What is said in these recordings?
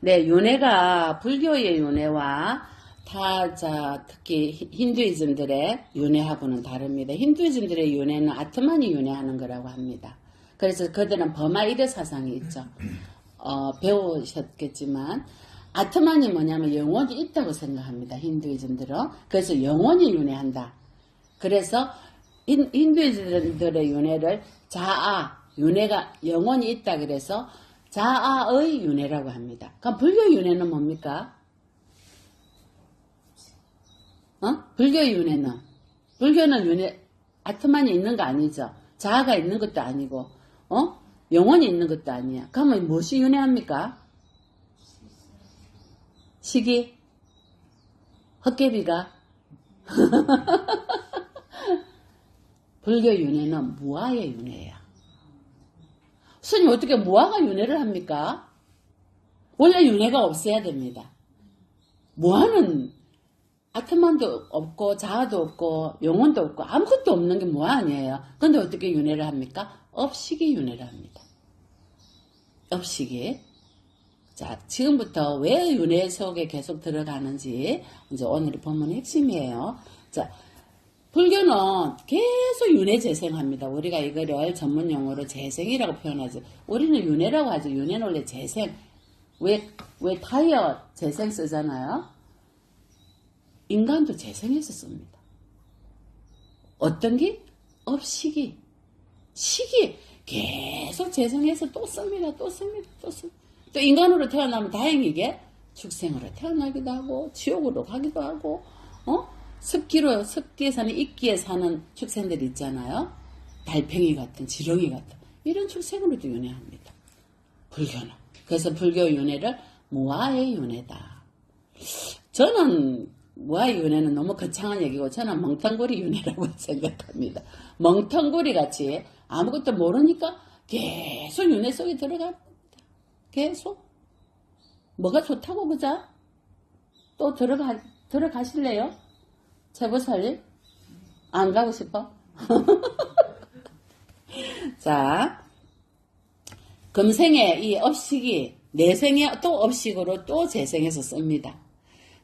네, 윤회가 불교의 윤회와 특히 힌두이즘들의 윤회하고는 다릅니다. 힌두이즘들의 윤회는 아트만이 윤회하는 거라고 합니다. 그래서 그들은 버마이드 사상이 있죠. 배우셨겠지만 아트만이 뭐냐면 영혼이 있다고 생각합니다. 힌두이즘들은. 그래서 영혼이 윤회한다. 그래서 힌두이즘들의 윤회를 윤회가 영혼이 있다 그래서 자아의 윤회라고 합니다. 그럼 불교 윤회는 뭡니까? 불교 불교는 윤회, 아트만이 있는 거 아니죠. 자아가 있는 것도 아니고, 영혼이 있는 것도 아니야. 그러면 무엇이 윤회합니까? 시기? 헛개비가? 불교 윤회는 무아의 윤회야. 스님 어떻게 무아가 윤회를 합니까? 원래 윤회가 없어야 됩니다. 무아는 아트만도 없고 자아도 없고 영혼도 없고 아무것도 없는 게 무아 아니에요. 근데 어떻게 윤회를 합니까? 업식이 윤회를 합니다. 업식이. 자, 지금부터 왜 윤회 속에 계속 들어가는지 이제 오늘의 본문의 핵심이에요. 자, 불교는 계속 윤회 재생합니다. 우리가 이거를 전문 용어로 재생이라고 표현하죠. 우리는 윤회라고 하죠. 윤회는 원래 재생. 왜 타이어 재생 쓰잖아요. 인간도 재생해서 씁니다. 어떤 게? 업시기. 시기. 계속 재생해서 또 씁니다. 또 씁니다. 또 인간으로 태어나면 다행이게 축생으로 태어나기도 하고 지옥으로 가기도 하고 습기에 사는 이끼에 사는 축생들 있잖아요. 달팽이 같은 지렁이 같은 이런 축생으로도 윤회합니다. 불교는. 그래서 불교 윤회를 무아의 윤회다. 저는 무아의 윤회는 너무 거창한 얘기고 저는 멍텅구리 윤회라고 생각합니다. 멍텅구리 같이 아무것도 모르니까 계속 윤회 속에 들어갑니다. 계속. 뭐가 좋다고 그자? 또 들어가실래요? 채보살님? 안 가고 싶어? 자, 금생에 이 업식이 내생에 또 업식으로 또 재생해서 씁니다.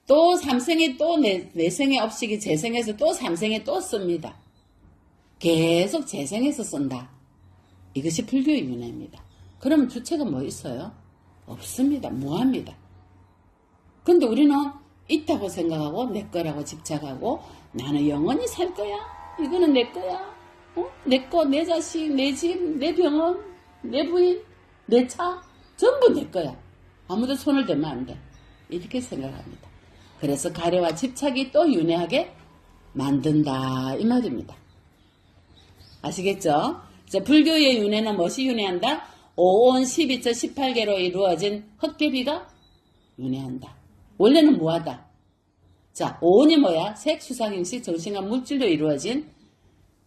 또 삼생에 또 내생에 업식이 재생해서 또 삼생에 또 씁니다. 계속 재생해서 쓴다. 이것이 불교의 윤회입니다. 그러면 주체가 뭐 있어요? 없습니다. 무합니다. 근데 우리는 있다고 생각하고 내 거라고 집착하고 나는 영원히 살 거야. 이거는 내 거야. 내 거, 내 자식, 내 집, 내 병원, 내 부인, 내 차 전부 내 거야. 아무도 손을 대면 안 돼. 이렇게 생각합니다. 그래서 가래와 집착이 또 윤회하게 만든다 이 말입니다. 아시겠죠? 자, 불교의 윤회는 무엇이 윤회한다? 5온 12처 18개로 이루어진 헛개비가 윤회한다. 원래는 무하다. 자, 5온이 뭐야? 색, 수상, 형식, 정신과 물질로 이루어진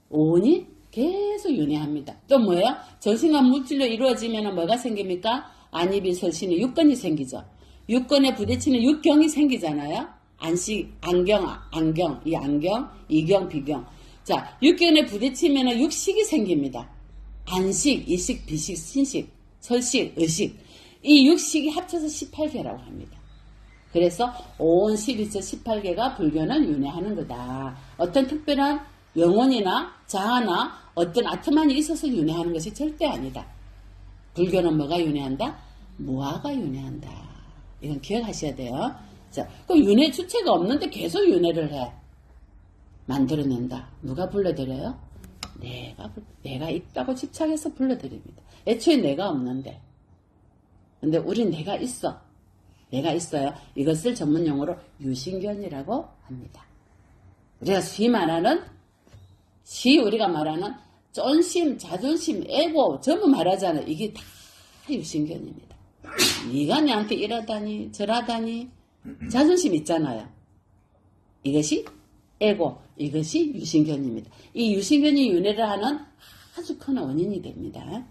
5온이 계속 윤회합니다. 또 뭐예요? 정신과 물질로 이루어지면 뭐가 생깁니까? 안입이 설신이 육건이 생기죠. 육건에 부딪히는 육경이 생기잖아요. 안식, 안경, 이 안경, 이경, 비경. 자, 육경에 부딪히면 육식이 생깁니다. 안식, 이식, 비식, 신식, 설식, 의식. 이 육식이 합쳐서 18개라고 합니다. 그래서 5온 12처 18개가 불교는 윤회하는 거다. 어떤 특별한 영혼이나 자아나 어떤 아트만이 있어서 윤회하는 것이 절대 아니다. 불교는 뭐가 윤회한다? 무아가 윤회한다. 이건 기억하셔야 돼요. 자, 그럼 윤회 주체가 없는데 계속 윤회를 해. 만들어낸다. 누가 불러드려요? 내가 있다고 집착해서 불러드립니다. 애초에 내가 없는데. 근데 우린 내가 있어. 내가 있어요. 이것을 전문 용어로 유신견이라고 합니다. 우리가 우리가 말하는 쫀심, 자존심, 에고 전부 말하잖아요. 이게 다 유신견입니다. 네가 내한테 이러다니 저러다니 자존심 있잖아요. 이것이 에고, 이것이 유신견입니다. 이 유신견이 윤회를 하는 아주 큰 원인이 됩니다.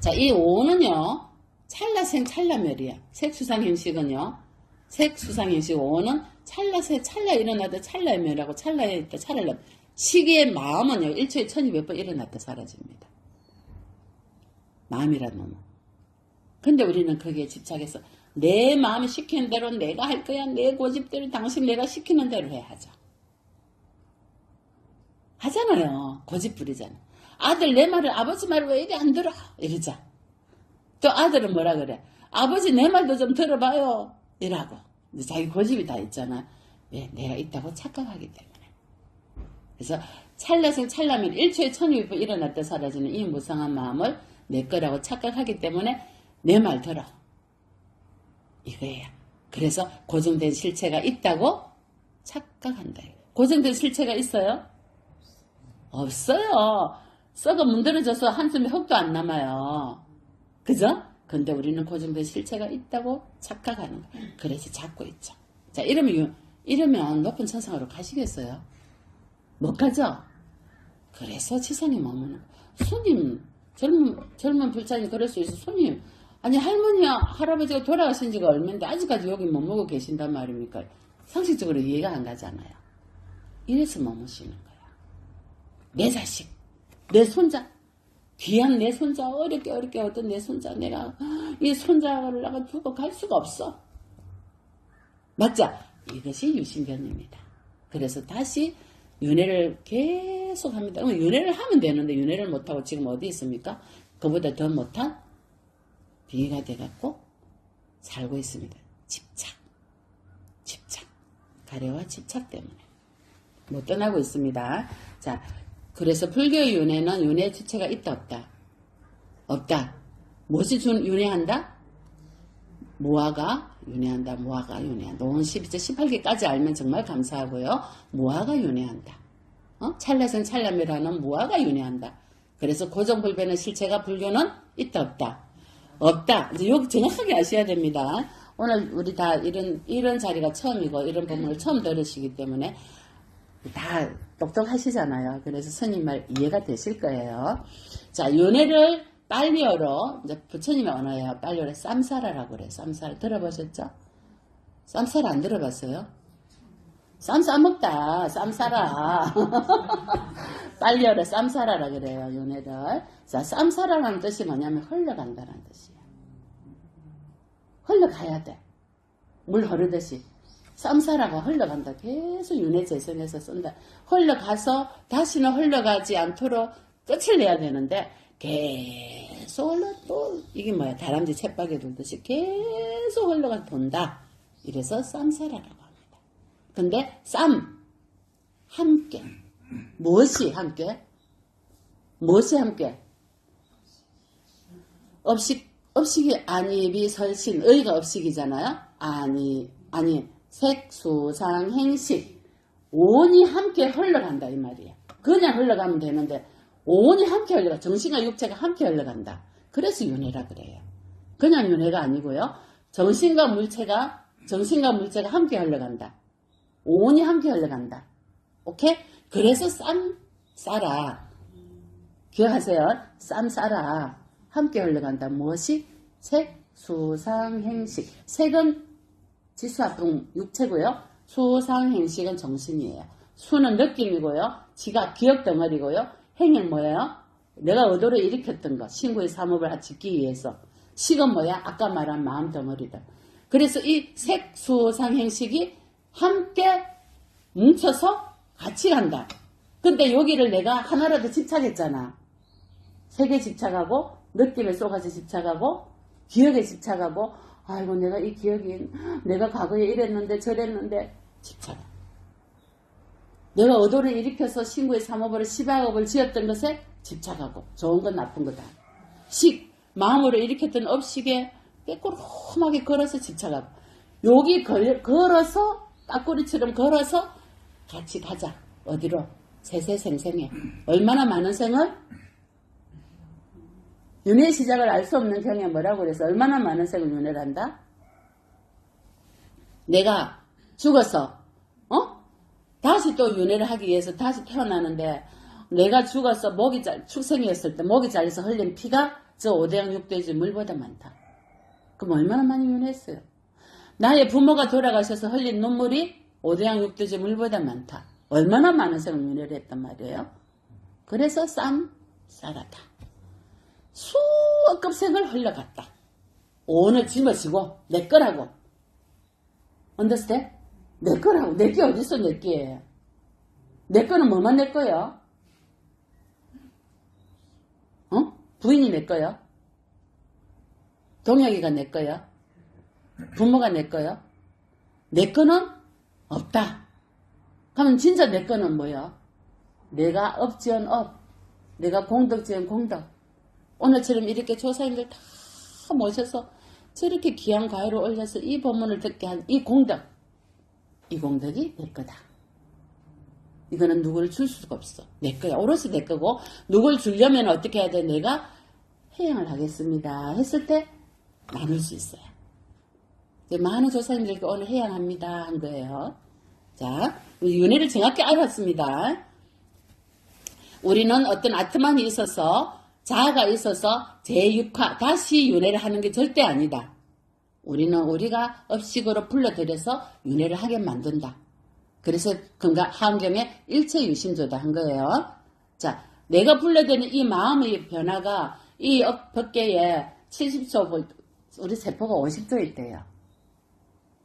자, 이 5는요, 찰나생 찰나멸이야. 색수상형식은요, 색수상형식 5는 찰나 일어나다 찰나멸하고 찰나에 있다 찰나멸. 시기의 마음은요, 1초에 1200번 일어났다 사라집니다. 마음이란 놈은. 근데 우리는 거기에 집착해서 내 마음이 시키는 대로 내가 할 거야. 내 고집대로 당신 내가 시키는 대로 해야죠. 하잖아요. 고집 부리잖아. 아들 내 말을 아버지 말을 왜 이리 안 들어? 이러자. 또 아들은 뭐라 그래? 아버지 내 말도 좀 들어봐요. 이라고. 자기 고집이 다 있잖아. 왜? 내가 있다고 착각하기 때문에. 그래서 찰나생 찰나면 1초에 천유입부 일어났다 사라지는 이 무상한 마음을 내 거라고 착각하기 때문에 내 말 들어. 이거예요. 그래서 고정된 실체가 있다고 착각한다. 고정된 실체가 있어요? 없어요. 썩어 문드러져서 한숨에 흙도 안 남아요. 그죠? 근데 우리는 고정된 실체가 있다고 착각하는 거예요. 그래서 잡고 있죠. 자, 이러면 높은 천상으로 가시겠어요? 못 가죠? 그래서 지상에 머무는 손님, 젊은 불자님 그럴 수 있어. 손님, 아니 할머니야 할아버지가 돌아가신 지가 얼마인데 아직까지 여기 머무고 계신단 말입니까? 상식적으로 이해가 안 가잖아요. 이래서 머무시는 거야. 내 자식, 내 손자, 귀한 내 손자, 어렵게 얻은 내 손자, 내가 이 손자를 나가 두고 갈 수가 없어. 맞죠? 이것이 유신견입니다. 그래서 다시 윤회를 계속 합니다. 윤회를 하면 되는데 윤회를 못하고 지금 어디 있습니까? 그보다 더 못한 비가 돼갖고 살고 있습니다. 집착. 가래와 집착 때문에 못 떠나고 있습니다. 자, 그래서 불교의 윤회는 윤회 주체가 있다 없다? 없다. 무엇이 윤회한다? 무아가 윤회한다. 무아가 윤회한다. 5원 12절 18개까지 알면 정말 감사하고요. 무아가 윤회한다. 찰나생 찰나멸하는 무아가 윤회한다. 그래서 고정불변의 실체가 불교는 있다 없다? 없다. 이제 여기 정확하게 아셔야 됩니다. 오늘 우리 다 이런 자리가 처음이고 이런 본문을 처음 들으시기 때문에 다 똑똑하시잖아요. 그래서 스님 말 이해가 되실 거예요. 자, 윤회를 빨리어로, 이제 부처님의 언어예요. 빨리어로 쌈사라라고 그래요. 쌈사라 들어보셨죠? 쌈사라 안 들어봤어요? 쌈 싸먹다. 쌈사라. 빨리어로 쌈사라라 그래요. 윤회를. 자, 쌈사라라는 뜻이 뭐냐면 흘러간다라는 뜻이에요. 흘러가야 돼. 물 흐르듯이. 쌈사라가 흘러간다. 계속 윤회 재성에서 쓴다. 흘러가서 다시는 흘러가지 않도록 끝을 내야 되는데 계속 또 이게 뭐야? 다람쥐 챗박에 돌듯이 계속 흘러가 돈다. 이래서 쌈사라라고 합니다. 근데 쌈 함께 무엇이 함께? 무엇이 함께? 업식이 아니비 설신 의가 업식이잖아요. 아니 색수상 행식 오온이 함께 흘러간다 이 말이에요. 그냥 흘러가면 되는데 오온이 함께 흘러가. 정신과 육체가 함께 흘러간다. 그래서 윤회라 그래요. 그냥 윤회가 아니고요. 정신과 물체가 함께 흘러간다. 오온이 함께 흘러간다. 오케이? 그래서 쌈 싸라. 기억하세요. 쌈 싸라. 함께 흘러간다. 무엇이? 색, 수, 상, 행식. 색은 지수합동 육체고요. 수, 상, 행식은 정신이에요. 수는 느낌이고요. 지가 기억 덩어리고요. 행은 뭐예요? 내가 의도를 일으켰던 것. 신구의 삼업을 짓기 위해서. 식은 뭐야? 아까 말한 마음 덩어리다. 그래서 이 색, 수, 상, 행식이 함께 뭉쳐서 같이 간다. 근데 여기를 내가 하나라도 집착했잖아. 색에 집착하고 느낌에 쏘가지 집착하고 기억에 집착하고 아이고 내가 이 기억이 내가 과거에 이랬는데 저랬는데 집착. 내가 의도를 일으켜서 신구의 삼업을 시박업을 지었던 것에 집착하고 좋은 건 나쁜 거다. 마음으로 일으켰던 업식에 빼꼬름하게 걸어서 집착하고 여기 걸어서 까꼬리처럼 걸어서 같이 가자. 어디로? 세세생생해. 얼마나 많은 생을? 윤회의 시작을 알 수 없는 경에 뭐라고 그래서 얼마나 많은 생을 윤회를 한다? 내가 죽어서 다시 또 윤회를 하기 위해서 다시 태어나는데 내가 죽어서 축생이었을 때 목이 잘려서 흘린 피가 저 오대양 육돼지 물보다 많다. 그럼 얼마나 많이 윤회했어요? 나의 부모가 돌아가셔서 흘린 눈물이 오대양 육돼지 물보다 많다. 얼마나 많은 생을 윤회를 했단 말이에요. 그래서 쌈 싸라다. 수억급 생을 흘러갔다. 오온을 집어치고 내 거라고. understand? 내 거라고. 내 게 어딨어 내 게. 내 거는 뭐만 내 거야? 어? 부인이 내 거야? 동혁이가 내 거야? 부모가 내 거야? 내 거는 없다. 그러면 진짜 내 거는 뭐야? 내가 업지은 업, 내가 공덕지은 공덕. 오늘처럼 이렇게 조사님들 다 모셔서 저렇게 귀한 과외를 올려서 이 법문을 듣게 한 이 공덕, 이 공덕이 내 거다. 이거는 누구를 줄 수가 없어. 내 거야. 오롯이 내 거고, 누굴 주려면 어떻게 해야 돼? 내가 회양을 하겠습니다 했을 때 나눌 수 있어요. 많은 조사님들께 오늘 회양합니다 한 거예요. 자, 윤회를 정확히 알았습니다. 우리는 어떤 아트만이 있어서, 자아가 있어서 제6화 다시 윤회를 하는 게 절대 아니다. 우리는 우리가 업식으로 불러들여서 윤회를 하게 만든다. 그래서 하엄경에 일체유심조다 한 거예요. 자, 내가 불러들이는 이 마음의 변화가 이 법계에 70조 볼트, 우리 세포가 50조 있대요.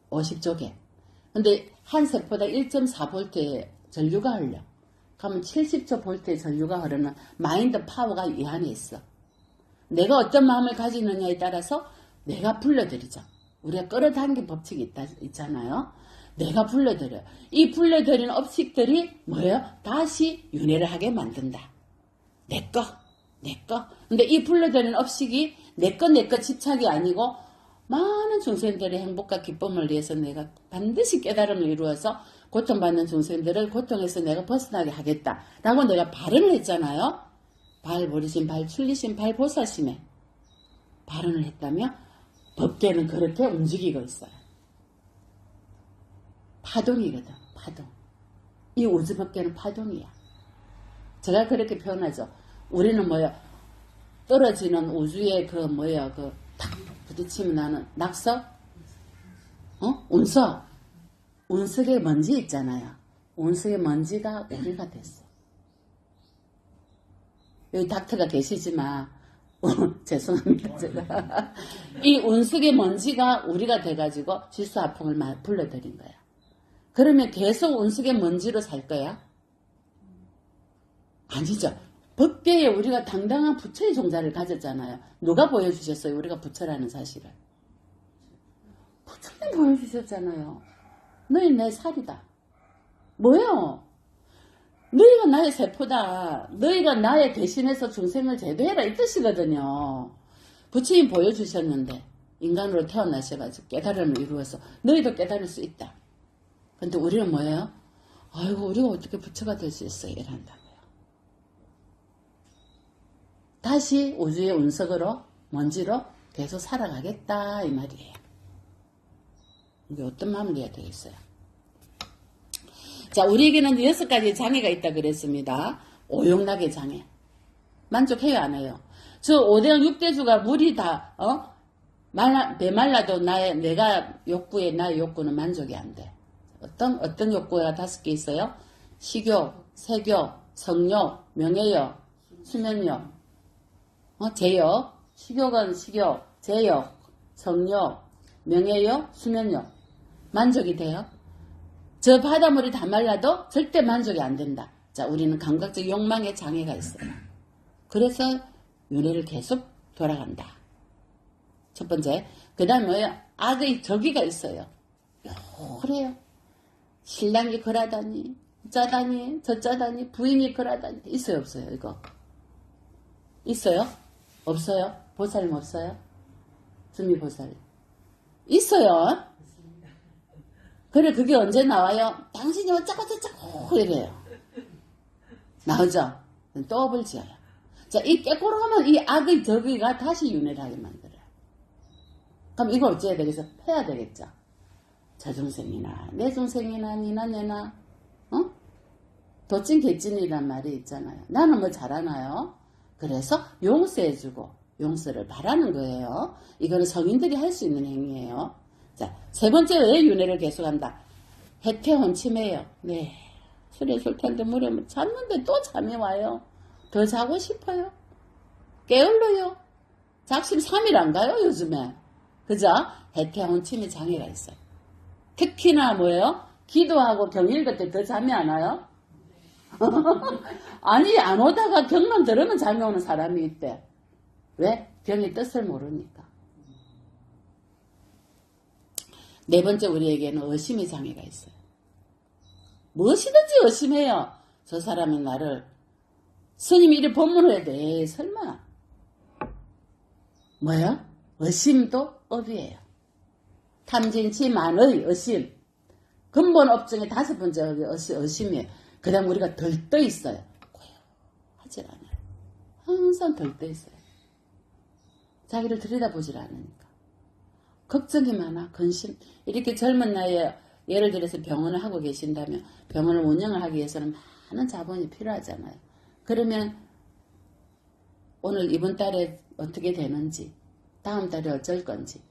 50조개. 근데 한 세포다 1.4볼트의 전류가 흘러. 그러면 70조 볼트의 전류가 흐르는 마인드 파워가 이 안에 있어. 내가 어떤 마음을 가지느냐에 따라서 내가 불러들이죠. 우리가 끌어당긴 법칙이 있잖아요. 내가 불러들여. 이 불러들이는 업식들이 뭐예요? 다시 윤회를 하게 만든다. 내 거, 내 거. 근데 이 불러들이는 업식이 내 거 집착이 아니고 많은 중생들의 행복과 기쁨을 위해서 내가 반드시 깨달음을 이루어서 고통받는 중생들을 고통에서 내가 벗어나게 하겠다. 라고 내가 발언을 했잖아요. 발보리심, 발출리심, 발보살심에 발언을 했다며 법계는 그렇게 움직이고 있어요. 파동이거든. 파동. 이 우주법계는 파동이야. 제가 그렇게 표현하죠. 우리는 뭐야? 떨어지는 우주의 탁 부딪히면 나는 낙석? 운석. 운석의 먼지 있잖아요. 운석의 먼지가 우리가 됐어. 여기 닥터가 계시지만 죄송합니다. 제가 이 운석의 먼지가 우리가 돼가지고 질소아풍을 불러들인 거야. 그러면 계속 운석의 먼지로 살 거야? 아니죠. 법계에 우리가 당당한 부처의 종자를 가졌잖아요. 누가 보여주셨어요? 우리가 부처라는 사실을. 부처님 보여주셨잖아요. 너희 내 살이다. 뭐요? 너희가 나의 세포다. 너희가 나의 대신해서 중생을 제도해라 이 뜻이거든요. 부처님 보여주셨는데 인간으로 태어나셔가지고 깨달음을 이루어서 너희도 깨달을 수 있다. 근데 우리는 뭐예요? 아이고 우리가 어떻게 부처가 될 수 있어요? 이란다고요. 다시 우주의 운석으로 먼지로 계속 살아가겠다 이 말이에요. 이게 어떤 마음을 해야 되겠어요? 자, 우리에게는 6가지 장애가 있다 그랬습니다. 오용락의 장애. 만족해요, 안 해요? 저 5대형 6대주가 물이 다, 메말라도 내가 욕구에, 나의 욕구는 만족이 안 돼. 어떤 욕구가 5개 있어요? 식욕, 색욕, 성욕, 명예욕, 수면욕, 제욕. 식욕은 식욕, 제욕, 성욕, 명예욕, 수면욕. 만족이 돼요? 저 바닷물이 다 말라도 절대 만족이 안 된다. 자, 우리는 감각적 욕망의 장애가 있어요. 그래서 윤회를 계속 돌아간다. 첫 번째. 그 다음에 뭐예요? 악의 저기가 있어요. 그래요. 신랑이 그러다니, 짜다니, 저짜다니, 부인이 그러다니. 있어요, 없어요, 이거? 있어요? 없어요? 보살님 없어요? 주미보살. 있어요? 그래, 그게 언제 나와요? 당신이 어쩌고 저쩌고 이래요. 나오죠? 또 업을 지어요. 자, 이 깨꼬로하면 이 악의 덕의가 다시 윤회를 하게 만들어요. 그럼 이걸 어찌해야 되겠어? 패야 되겠죠? 저 중생이나 내 중생이나 니나 내나 도찐 개찐이란 말이 있잖아요. 나는 뭐 잘하나요? 그래서 용서해주고 용서를 바라는 거예요. 이거는 성인들이 할 수 있는 행위예요. 자, 세 번째 왜 윤회를 계속한다? 해태혼침해요. 네, 술에 술 텐데 물에 잤는데 또 잠이 와요. 더 자고 싶어요. 게을러요. 작심 3일 안 가요 요즘에. 그죠? 해태혼침의 장애가 있어요. 특히나 뭐예요? 기도하고 경일될 때 더 잠이 안 와요? 아니, 안 오다가 경만 들으면 잠이 오는 사람이 있대. 왜? 병의 뜻을 모르니까. 네 번째, 우리에게는 의심의 장애가 있어요. 무엇이든지 의심해요. 저 사람이 나를, 스님이 이래 법문을 해도, 에이, 설마. 뭐야? 의심도 업이에요. 탐진치만의 의심. 근본 업종의 5번째 의심이에요. 그 다음 우리가 들떠 있어요. 고요하질 않아요. 항상 들떠 있어요. 자기를 들여다보질 않으니까. 걱정이 많아. 근심. 이렇게 젊은 나이에 예를 들어서 병원을 하고 계신다면 병원을 운영을 하기 위해서는 많은 자본이 필요하잖아요. 그러면 오늘 이번 달에 어떻게 되는지, 다음 달에 어쩔 건지.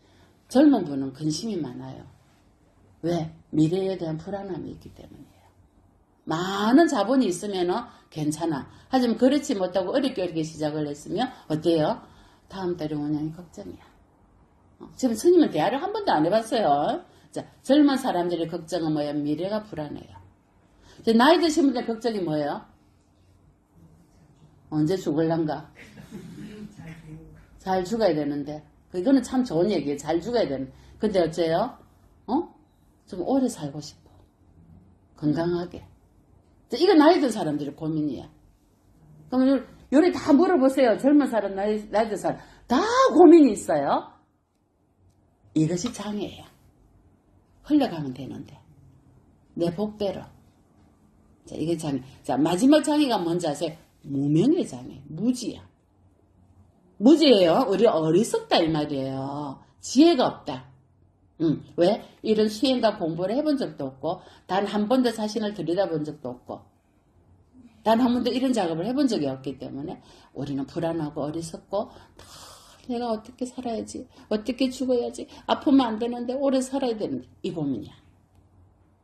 젊은 분은 근심이 많아요. 왜? 미래에 대한 불안함이 있기 때문이에요. 많은 자본이 있으면 괜찮아. 하지만 그렇지 못하고 어렵게 시작을 했으면 어때요? 다음 달에 운영이 걱정이야. 지금 스님은 대화를 한 번도 안 해봤어요. 자, 젊은 사람들의 걱정은 뭐예요? 미래가 불안해요. 나이 드신 분들 걱정이 뭐예요? 언제 죽을란가? 잘 죽어야 되는데. 이거는 참 좋은 얘기예요. 잘 죽어야 되는. 근데 어째요? 좀 오래 살고 싶어. 건강하게. 이거 나이 든 사람들의 고민이야. 그럼 요리 다 물어보세요. 젊은 사람, 나이 든 사람. 다 고민이 있어요. 이것이 장애예요. 흘러가면 되는데. 내 복대로. 자, 이게 장애. 자, 마지막 장애가 뭔지 아세요? 무명의 장애. 무지야. 무지예요. 우리 어리석다 이 말이에요. 지혜가 없다. 왜? 이런 수행과 공부를 해본 적도 없고 단 한 번도 자신을 들여다본 적도 없고 단 한 번도 이런 작업을 해본 적이 없기 때문에 우리는 불안하고 어리석고 내가 어떻게 살아야지, 어떻게 죽어야지, 아프면 안 되는데 오래 살아야 되는데 이 고민이야.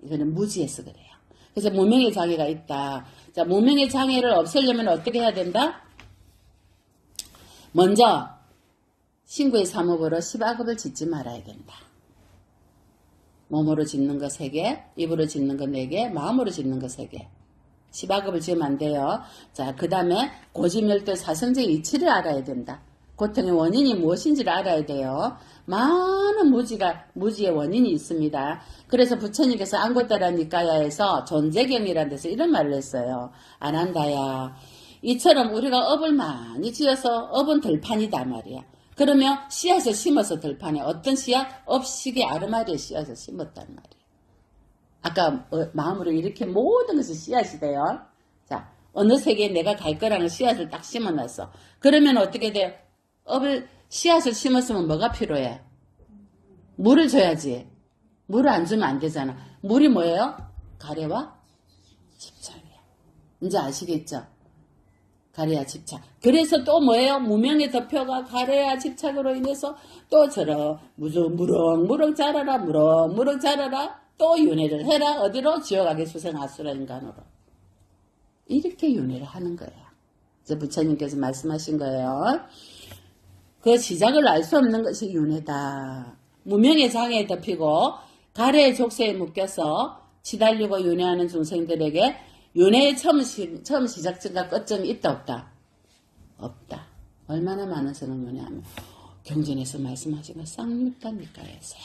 이거는 무지해서 그래요. 그래서 무명의 장애가 있다. 자, 무명의 장애를 없애려면 어떻게 해야 된다? 먼저 신구의 삼업으로 10악업을 짓지 말아야 된다. 몸으로 짓는 거 3개, 입으로 짓는 거 4개, 마음으로 짓는 거 3개. 10악업을 지으면 안 돼요. 자, 그 다음에 고지멸도 사성제의 이치를 알아야 된다. 고통의 원인이 무엇인지를 알아야 돼요. 많은 무지의 원인이 있습니다. 그래서 부처님께서 안고따라니까야에서 존재경이라는 데서 이런 말을 했어요. 안 한다야. 이처럼 우리가 업을 많이 지어서 업은 들판이다 말이야. 그러면 씨앗을 심어서 들판에 어떤 씨앗? 업식의 아르마리에 씨앗을 심었단 말이에요. 아까 마음으로 이렇게 모든 것이 씨앗이 돼요. 자, 어느 세계에 내가 갈 거라는 씨앗을 딱 심어놨어. 그러면 어떻게 돼요? 씨앗을 심었으면 뭐가 필요해? 물을 줘야지. 물을 안 주면 안 되잖아. 물이 뭐예요? 가래와 집착이에요. 이제 아시겠죠? 가래와 집착. 그래서 또 뭐예요? 무명의 덮여가 가래와 집착으로 인해서 또 저러 무럭무럭 자라라 무럭무럭 자라라 또 윤회를 해라. 어디로? 지옥악의 수생 아수라 인간으로. 이렇게 윤회를 하는 거예요. 이제 부처님께서 말씀하신 거예요. 그 시작을 알 수 없는 것이 윤회다. 무명의 장애에 덮이고 가래의 족쇄에 묶여서 치달리고 윤회하는 중생들에게 윤회의 처음 시작점과 끝점이 있다 없다? 없다. 얼마나 많은 선을 윤회하면 경전에서 말씀하신 거 쌍육단니까에서요.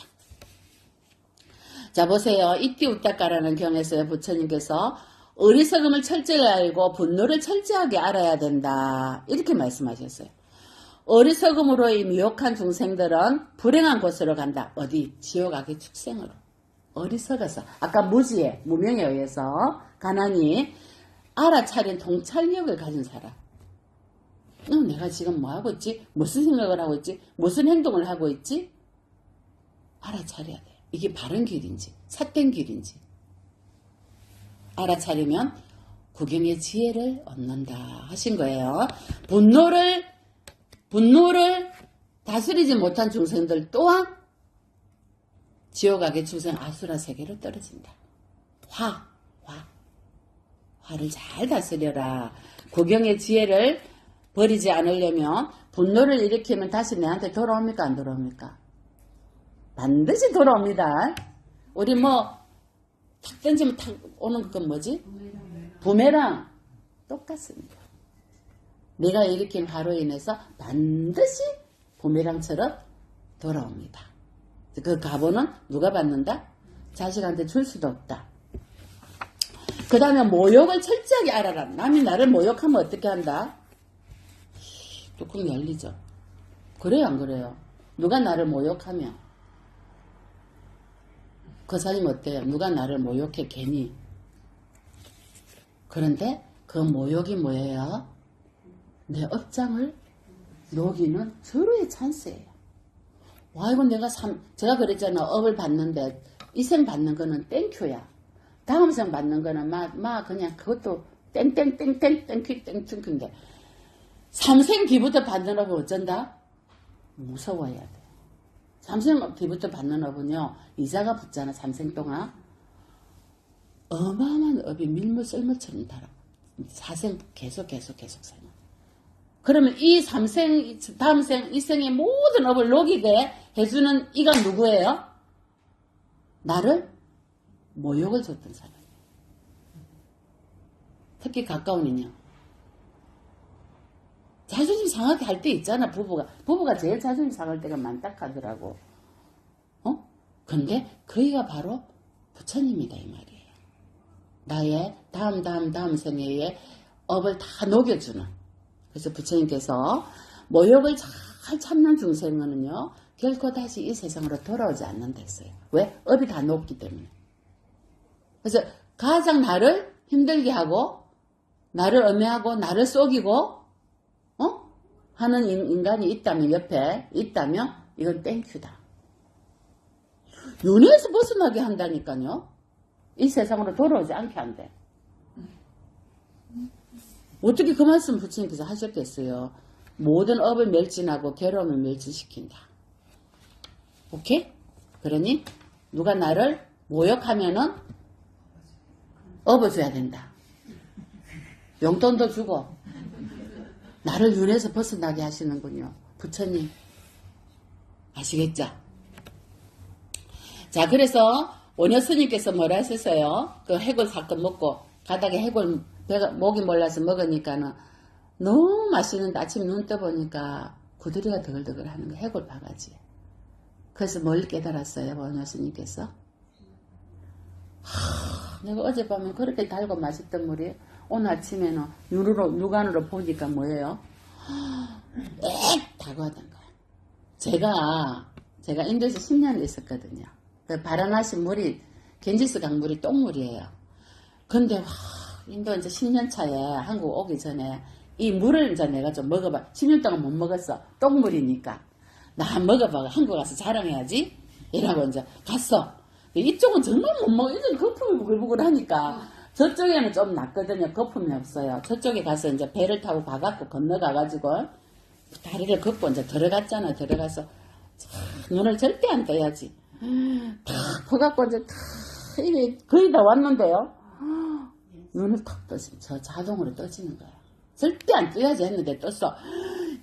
자, 보세요. 이띠우따까라는 경에서 부처님께서 어리석음을 철저히 알고 분노를 철저하게 알아야 된다. 이렇게 말씀하셨어요. 어리석음으로 이 미혹한 중생들은 불행한 곳으로 간다. 어디? 지옥악의 축생으로. 어리석어서. 아까 무지에, 무명에 의해서 가난이 알아차린 통찰력을 가진 사람. 내가 지금 뭐 하고 있지? 무슨 생각을 하고 있지? 무슨 행동을 하고 있지? 알아차려야 돼. 이게 바른 길인지, 삿된 길인지. 알아차리면 구경의 지혜를 얻는다 하신 거예요. 분노를 다스리지 못한 중생들 또한 지옥악의 중생 아수라 세계로 떨어진다. 화를 잘 다스려라. 구경의 지혜를 버리지 않으려면 분노를 일으키면 다시 내한테 돌아옵니까? 안 돌아옵니까? 반드시 돌아옵니다. 우리 뭐 탁 던지면 탁 오는 그건 뭐지? 부메랑 똑같습니다. 내가 일으킨 화로 인해서 반드시 부메랑처럼 돌아옵니다. 그 값은 누가 받는다? 자식한테 줄 수도 없다. 그 다음에 모욕을 철저하게 알아라. 남이 나를 모욕하면 어떻게 한다? 뚜껑 열리죠. 그래요 안 그래요? 누가 나를 모욕하면 그 사람이 어때요? 누가 나를 모욕해 괜히. 그런데 그 모욕이 뭐예요? 내 업장을 녹이는 절호의 찬스예요. 와 이건 제가 그랬잖아. 업을 받는데 이 생 받는 거는 땡큐야. 다음 생 받는 거는 그냥 그것도 땡땡땡땡땡큐땡큐인데 3생 뒤부터 받는 업은 어쩐다? 무서워야 돼. 3생 뒤부터 받는 업은요 이자가 붙잖아. 3생 동안 어마어마한 업이 밀물 썰물처럼 달아. 4생 계속 살아. 그러면 이 3생 다음 생 이 생의 모든 업을 녹이게 해주는 이가 누구예요? 나를 모욕을 줬던 사람이에요. 특히 가까운 인연. 자존심 상하게 할 때 있잖아. 부부가 제일 자존심 상할 때가 많다 하더라고. 근데 그이가 바로 부처님이다 이 말이에요. 나의 다음 생애의 업을 다 녹여주는. 그래서 부처님께서 모욕을 잘 참는 중생은요 결코 다시 이 세상으로 돌아오지 않는다 했어요. 왜? 업이 다 녹기 때문에. 그래서 가장 나를 힘들게 하고 나를 엄해하고 나를 속이고 하는 인간이 있다면 옆에 있다면 이건 땡큐다. 윤회에서 벗어나게 한다니까요. 이 세상으로 돌아오지 않게 한대. 어떻게 그 말씀 부처님께서 하셨겠어요. 모든 업을 멸진하고 괴로움을 멸진시킨다. 오케이? 그러니 누가 나를 모욕하면은 업어줘야 된다. 용돈도 주고 나를 윤회에서 벗어나게 하시는군요. 부처님 아시겠죠? 자 그래서 원효 스님께서 뭐라 하셨어요? 그 해골 사건 먹고 가다가 해골 목이 몰라서 먹으니까는 너무 맛있는데 아침에 눈 떠보니까 구더기가 더글더글 하는 거 해골 바가지. 그래서 뭘 깨달았어요? 원효 스님께서? 내가 어젯밤에 그렇게 달고 맛있던 물이 오늘 아침에는 육안으로 보니까 뭐예요? 다고 하던 거야. 제가 인도에서 10년 있었거든요. 그 바라나시 물이 겐지스 강물이 똥물이에요. 근데 인도 이제 10년 차에 한국 오기 전에 이 물을 이제 내가 좀 먹어봐. 10년 동안 못 먹었어. 똥물이니까. 나 한번 먹어봐. 한국 가서 자랑해야지. 이라고 이제 갔어. 이쪽은 정말 못 먹어. 이쪽은 거품이 부글부글 하니까. 저쪽에는 좀 낫거든요. 거품이 없어요. 저쪽에 가서 이제 배를 타고 가갖고 건너가가지고 다리를 걷고 이제 들어갔잖아. 들어가서 눈을 절대 안 떠야지. 탁 퍼갖고 이제 탁 이게 거의 다 왔는데요. 눈을 탁 떠지면 저 자동으로 떠지는 거야. 절대 안 떠야지 했는데 떴어.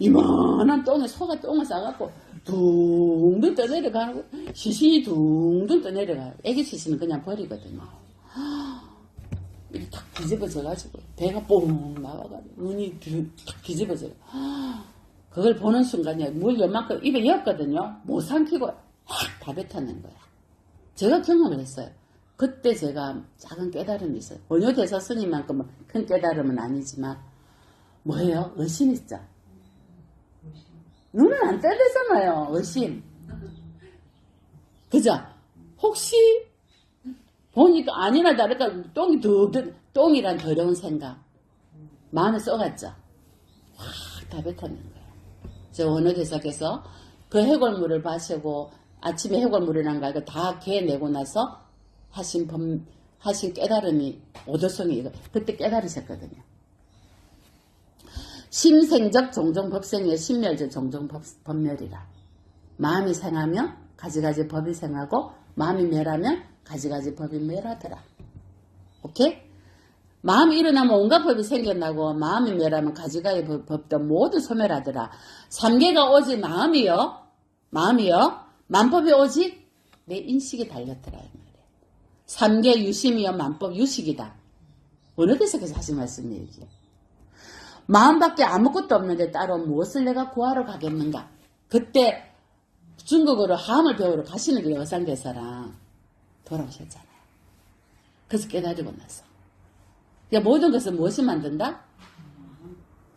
이만한 똥에 소가 똥을 싸갖고 둥둥 떠내려가는 거. 시시 둥둥 떠내려가요. 애기 시시는 그냥 버리거든요. 이렇게 탁 뒤집어져가지고 배가 뽕 나와가지고 눈이 탁 뒤집어져요. 그걸 보는 순간에 물 요만큼 입에 넣었거든요. 못 삼키고 다 뱉어낸 거야. 제가 경험을 했어요. 그때 제가 작은 깨달음이 있어요. 원효대사 스님만큼은 큰 깨달음은 아니지만 뭐예요? 의심 있죠. 눈은 안 떠들잖아요. 의심. 그죠? 혹시 보니까 아니나 다를까 똥이란 더러운 생각 마음에 쏘갔죠. 확 다 뱉어낸 거예요. 저 원효대사께서 그 해골물을 마시고 아침에 해골물이란 거 알고 다 개내고 나서 하신 깨달음이 오도성이 이거 그때 깨달으셨거든요. 심생적 종종법생의 심멸적 종종법멸이라. 마음이 생하면 가지가지 법이 생하고 마음이 멸하면 가지가지 법이 멸하더라. 오케이? 마음이 일어나면 온갖 법이 생겨나고 마음이 멸하면 가지가지 법도 모두 소멸하더라. 삼계가 오지 마음이요. 만법이 오지 내 인식이 달렸더라 이 말이에요. 삼계 유심이여 만법 유식이다. 어느 데서 그래서 하신 말씀이에요. 마음밖에 아무것도 없는데 따로 무엇을 내가 구하러 가겠는가. 그때 중국어로 함을 배우러 가시는 그 여상대사랑 돌아오셨잖아요. 그래서 깨달이고 나서. 그러니까 모든 것은 무엇이 만든다?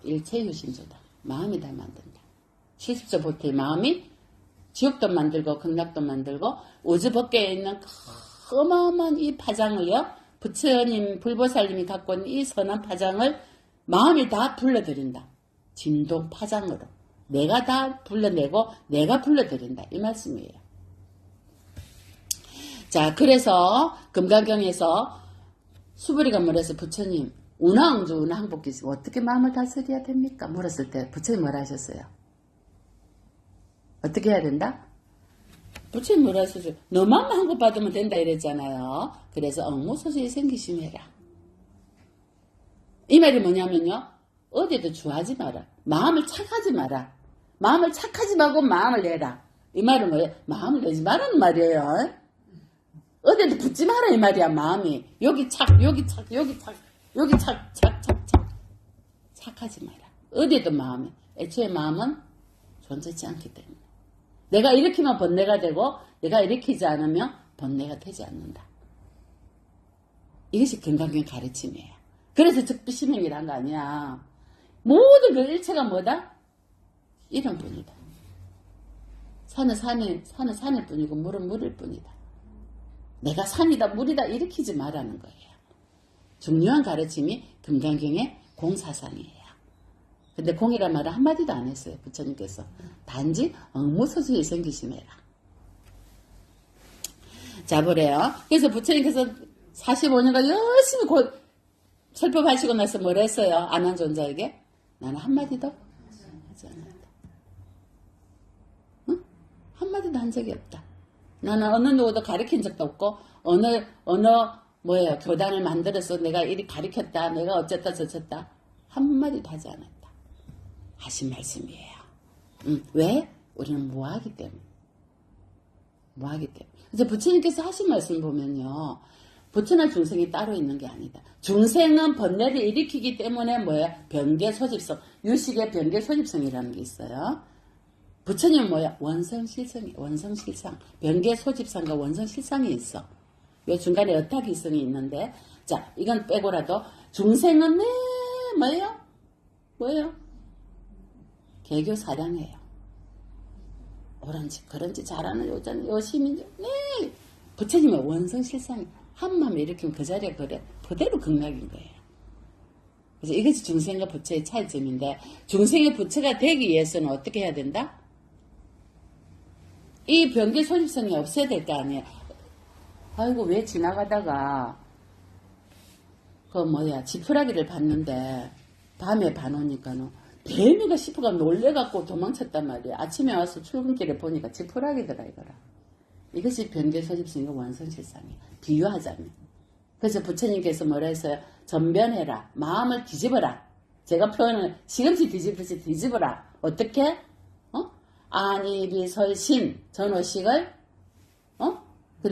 일체유심조다. 마음이 다 만든다. 70조 보태의 마음이 지옥도 만들고 극락도 만들고 우주 밖에 있는 어마어마한 이 파장을요. 부처님 불보살님이 갖고 있는 이 선한 파장을 마음이 다 불러들인다. 진동 파장으로. 내가 다 불러내고 내가 불러들인다. 이 말씀이에요. 자, 그래서 금강경에서 수부리가 물어서 부처님 운하응주 운하항복기 어떻게 마음을 다스려야 됩니까? 물었을 때 부처님 뭐라 하셨어요? 어떻게 해야 된다? 부처님 뭐라 하셨어요? 너만 항복 받으면 된다 이랬잖아요. 그래서 엉무소수에 생기심해라. 이 말이 뭐냐면요. 어디에도 주하지 마라. 마음을 착하지 마라. 마음을 착하지 말고 마음을 내라. 이 말은 뭐예요? 마음을 내지 말라는 말이에요. 어디에도 붙지 마라 이 말이야. 마음이 여기 착 여기 착 여기 착 여기 착 착하지 마라. 어디에도 마음이 애초에 마음은 존재치 않기 때문에 내가 일으키면 번뇌가 되고 내가 일으키지 않으면 번뇌가 되지 않는다. 이것이 금강경 가르침이에요. 그래서 즉비심행이란 거 아니야. 모든 그 일체가 뭐다? 이런 뿐이다. 산은 산일 뿐이고 물은 물일 뿐이다. 내가 산이다 물이다 일으키지 말라는 거예요. 중요한 가르침이 금강경의 공사상이에요. 근데 공이란 말을 한마디도 안 했어요. 부처님께서. 단지 엉무소수에 생기심해라. 자, 보래요. 그래서 부처님께서 45년간 열심히 설법하시고 나서 뭘 했어요? 안한존자에게? 나는 한마디도 하지 않았다. 응? 한마디도 한 적이 없다. 나는 어느 누구도 가르친 적도 없고 어느 교단을 만들어서 내가 이리 가르쳤다. 내가 어쨌다 저쨌다. 한마디도 하지 않았다. 하신 말씀이에요. 왜? 우리는 무하기 때문에. 무하기 때문에. 그래서 부처님께서 하신 말씀 보면요. 부처나 중생이 따로 있는 게 아니다. 중생은 번뇌를 일으키기 때문에 뭐야? 변계 소집성. 유식의 변계 소집성이라는 게 있어요. 부처님은 뭐야? 원성실성이, 원성실상. 변계 소집상과 원성실상이 있어. 요 중간에 어타기성이 있는데, 자, 이건 빼고라도, 중생은 뭐예요? 개교 사량이에요. 옳은지, 그런지 잘하는 요 시민들, 네! 부처님의 원성실상이 한 마음에 일으키면 그 자리에 그대로 극락인 거예요. 그래서 이것이 중생과 부처의 차이점인데, 중생의 부처가 되기 위해서는 어떻게 해야 된다? 이 변계 소집성이 없어야 될 거 아니에요. 아이고, 왜 지나가다가, 지푸라기를 봤는데, 밤에 봐놓으니까는, 뱀이가 싶어가 놀래갖고 도망쳤단 말이에요. 아침에 와서 출근길에 보니까 지푸라기더라, 이거라. 이것이 변계 소집성이고 원성실상이에요. 비유하자면. 그래서 부처님께서 뭐라 했어요? 전변해라. 마음을 뒤집어라. 제가 표현을 시금치 뒤집듯이 뒤집어라. 어떻게? 안이비설신 전오식을 그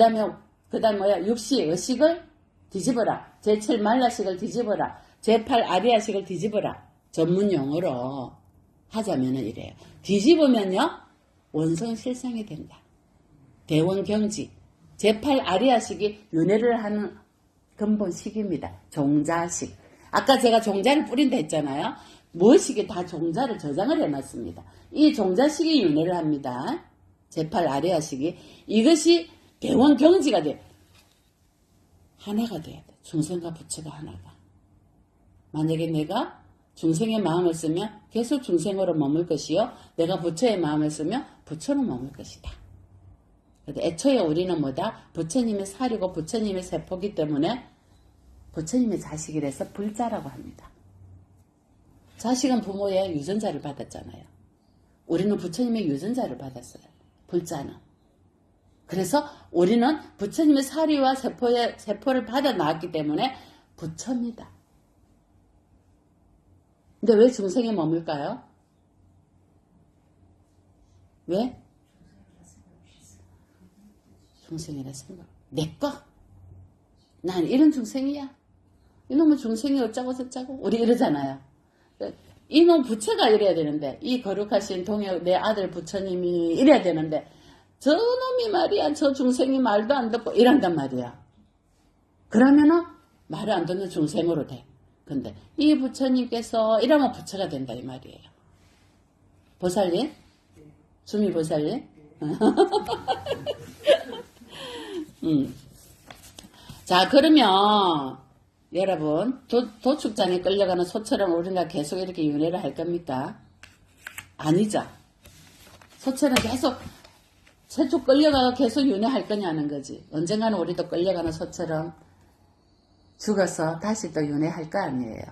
다음 육시 의식을 뒤집어라. 제7 말라식을 뒤집어라. 제8 아리아식을 뒤집어라. 전문 용어로 하자면은 이래요. 뒤집으면요 원성실상이 된다. 대원경지. 제8 아리아식이 윤회를 하는 근본식입니다. 종자식. 아까 제가 종자를 뿌린다 했잖아요. 무엇이게 다 종자를 저장을 해놨습니다. 이 종자식이 윤회를 합니다. 제8 아리아식이. 이것이 대원경지가 돼. 하나가 돼야 돼. 중생과 부처가 하나가. 만약에 내가 중생의 마음을 쓰면 계속 중생으로 머물 것이요. 내가 부처의 마음을 쓰면 부처로 머물 것이다. 애초에 우리는 뭐다? 부처님의 살이고 부처님의 세포기 때문에 부처님의 자식이라서 불자라고 합니다. 자식은 부모의 유전자를 받았잖아요. 우리는 부처님의 유전자를 받았어요. 불자는. 그래서 우리는 부처님의 사리와 세포를 받아 나왔기 때문에 부처입니다. 근데 왜 중생에 머물까요? 왜? 중생이라 생각. 내꺼? 난 이런 중생이야. 이놈은 중생이 어쩌고 저쩌고 우리 이러잖아요. 이놈 부처가 이래야 되는데 이 거룩하신 동역 내 아들 부처님이 이래야 되는데 저놈이 말이야 저 중생이 말도 안 듣고 이란단 말이야. 그러면은 말을 안 듣는 중생으로 돼. 근데 이 부처님께서 이러면 부처가 된다 이 말이에요. 보살님? 주미 보살님? 자 그러면 여러분 도축장에 끌려가는 소처럼 우리가 계속 이렇게 윤회를 할 겁니까? 아니죠. 소처럼 계속 세쪽 끌려가서 계속 윤회할 거냐는 거지. 언젠가는 우리도 끌려가는 소처럼 죽어서 다시 또 윤회할 거 아니에요.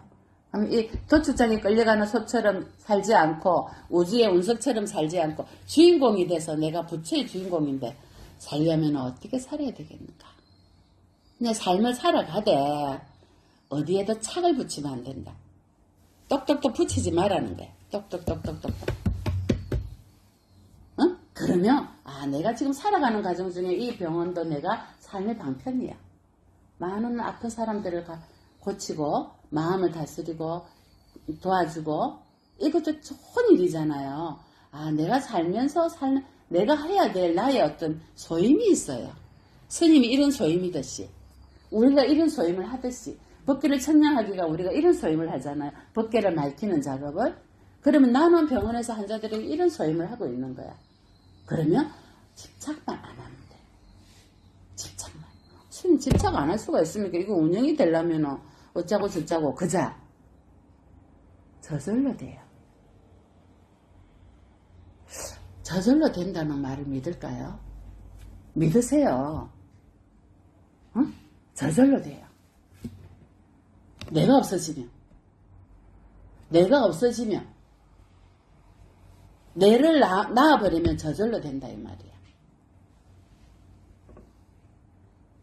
그럼 이 도축장에 끌려가는 소처럼 살지 않고 우주의 운석처럼 살지 않고 주인공이 돼서 내가 부처의 주인공인데 살려면 어떻게 살아야 되겠는가? 그냥 삶을 살아가되 어디에도 착을 붙이면 안 된다. 똑똑똑 붙이지 말라는 거야. 똑똑똑똑똑. 응? 그러면 내가 지금 살아가는 과정 중에 이 병원도 내가 삶의 방편이야. 많은 아픈 사람들을 고치고 마음을 다스리고 도와주고 이것도 좋은 일이잖아요. 내가 살면서 내가 해야 될 나의 어떤 소임이 있어요. 스님이 이런 소임이듯이 우리가 이런 소임을 하듯이 법계를 청량하기가 우리가 이런 소임을 하잖아요. 법계를 맑히는 작업을. 그러면 나는 병원에서 환자들에게 이런 소임을 하고 있는 거야. 그러면 집착만 안 하면 돼. 집착만. 스님 집착 안 할 수가 있습니까? 이거 운영이 되려면 어쩌고 저쩌고 그자. 저절로 돼요. 저절로 된다는 말을 믿을까요? 믿으세요. 응? 저절로 돼요. 내가 없어지면 내를 낳아버리면 저절로 된다 이 말이야.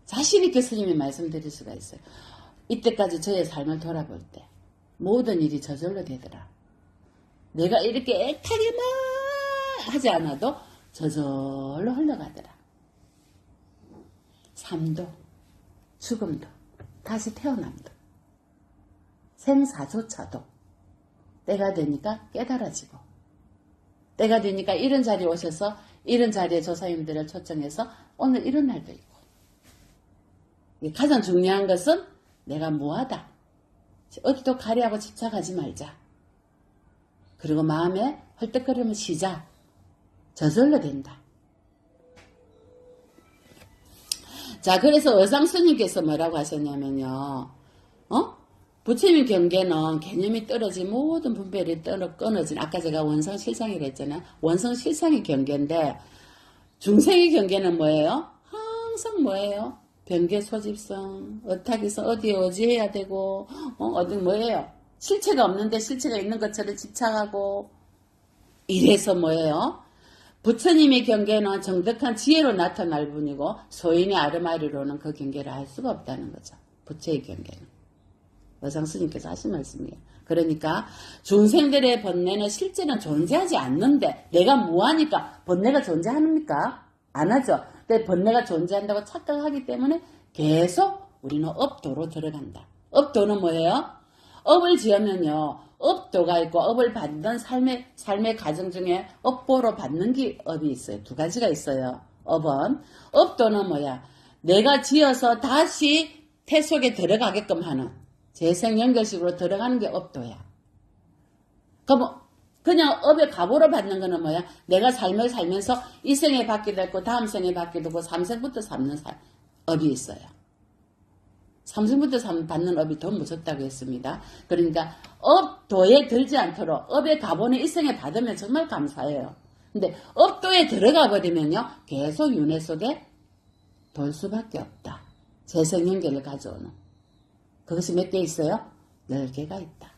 자신있게 스님이 말씀드릴 수가 있어요. 이때까지 저의 삶을 돌아볼 때 모든 일이 저절로 되더라. 내가 이렇게 애타게 막 하지 않아도 저절로 흘러가더라. 삶도 죽음도 다시 태어남도 생사조차도 때가 되니까 깨달아지고 때가 되니까 이런 자리에 오셔서 이런 자리에 조사님들을 초청해서 오늘 이런 날도 있고 가장 중요한 것은 내가 뭐하다 어디도 가리하고 집착하지 말자. 그리고 마음에 헐떡거리면 쉬자. 저절로 된다. 자 그래서 어상스님께서 뭐라고 하셨냐면요. 부처님 경계는 개념이 떨어진 모든 분별이 끊어진 아까 제가 원성실상이라 했잖아요. 원성실상의 경계인데 중생의 경계는 뭐예요? 항상 뭐예요? 변계 소집성, 어탁이성, 어디에 어지해야 되고 어디 뭐예요? 실체가 없는데 실체가 있는 것처럼 집착하고 이래서 뭐예요? 부처님의 경계는 정득한 지혜로 나타날 뿐이고 소인의 아르마리로는 그 경계를 알 수가 없다는 거죠. 부처의 경계는. 어상스님께서 하신 말씀이에요. 그러니까 중생들의 번뇌는 실제는 존재하지 않는데 내가 뭐하니까 번뇌가 존재합니까? 안 하죠. 근데 번뇌가 존재한다고 착각하기 때문에 계속 우리는 업도로 들어간다. 업도는 뭐예요? 업을 지으면요. 업도가 있고 업을 받는 삶의 과정 중에 업보로 받는 게 업이 있어요. 두 가지가 있어요. 업도는 뭐야? 내가 지어서 다시 태 속에 들어가게끔 하는 재생연결식으로 들어가는 게 업도야. 그럼 그냥 업의 갑오로 받는 거는 뭐야? 내가 삶을 살면서 이 생에 받기도 했고 다음 생에 받기도 했고 3생부터 삼는 업이 있어요. 3생부터 받는 업이 더 무섭다고 했습니다. 그러니까 업도에 들지 않도록 업의 갑오는 이 생에 받으면 정말 감사해요. 근데 업도에 들어가 버리면요. 계속 윤회 속에 돌 수밖에 없다. 재생연결을 가져오는. 그것이 몇 개 있어요? 10개가 있다.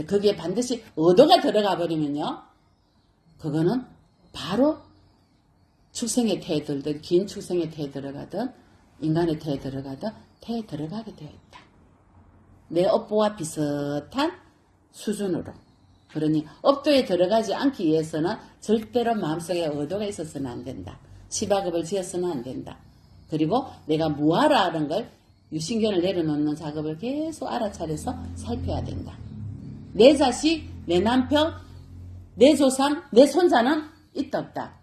거기에 반드시 의도가 들어가 버리면요. 그거는 바로 축생의 태에 들든 긴 축생의 태에 들어가든 인간의 태에 들어가든 태에 들어가게 되어 있다. 내 업보와 비슷한 수준으로 그러니 업도에 들어가지 않기 위해서는 절대로 마음속에 의도가 있어서는 안 된다. 시바급을 지어서는 안 된다. 그리고 내가 뭐하라 하는 걸 유신견을 내려놓는 작업을 계속 알아차려서 살펴야 된다. 내 자식, 내 남편, 내 조상, 내 손자는 있다 없다?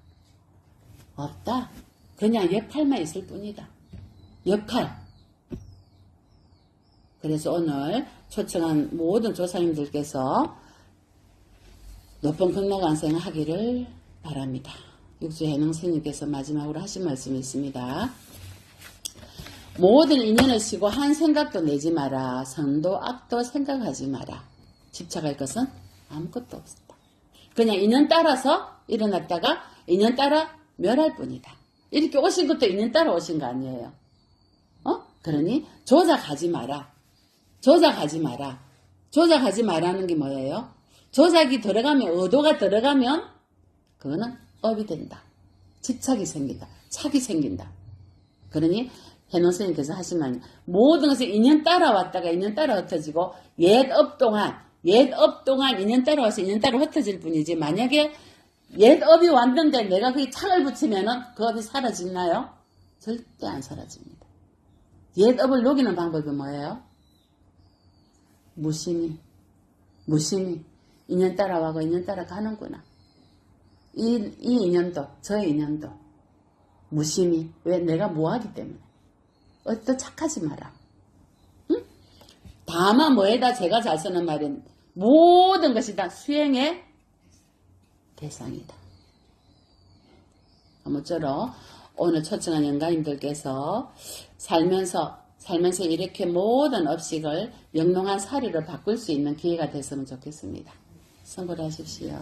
없다. 그냥 역할만 있을 뿐이다. 역할. 그래서 오늘 초청한 모든 조상님들께서 높은 극락완생 하기를 바랍니다. 육주해능 스님께서 마지막으로 하신 말씀이 있습니다. 모든 인연을 쉬고 한 생각도 내지 마라. 선도 악도 생각하지 마라. 집착할 것은 아무것도 없다. 그냥 인연 따라서 일어났다가 인연 따라 멸할 뿐이다. 이렇게 오신 것도 인연 따라 오신 거 아니에요. 그러니 조작하지 마라. 조작하지 마라. 조작하지 마라는 게 뭐예요? 조작이 들어가면, 의도가 들어가면 그거는 업이 된다. 집착이 생긴다. 착이 생긴다. 그러니 해노 스님께서 하신 말, 모든 것을 인연 따라왔다가 인연 따라 흩어지고 옛 업 동안 인연 따라와서 인연 따라 흩어질 뿐이지, 만약에 옛 업이 왔는데 내가 그게 착을 붙이면은 그 업이 사라지나요? 절대 안 사라집니다. 옛 업을 녹이는 방법이 뭐예요? 무심히 인연 따라와고 인연 따라가는구나. 이 인연도 저 인연도 무심히. 왜? 내가 뭐하기 때문에. 또 착하지 마라. 응? 다만 뭐에다 제가 잘 쓰는 말은 모든 것이 다 수행의 대상이다. 아무쪼록 오늘 초청한 영가인들께서 살면서 이렇게 모든 업식을 영롱한 사리로 바꿀 수 있는 기회가 됐으면 좋겠습니다. 성불하십시오.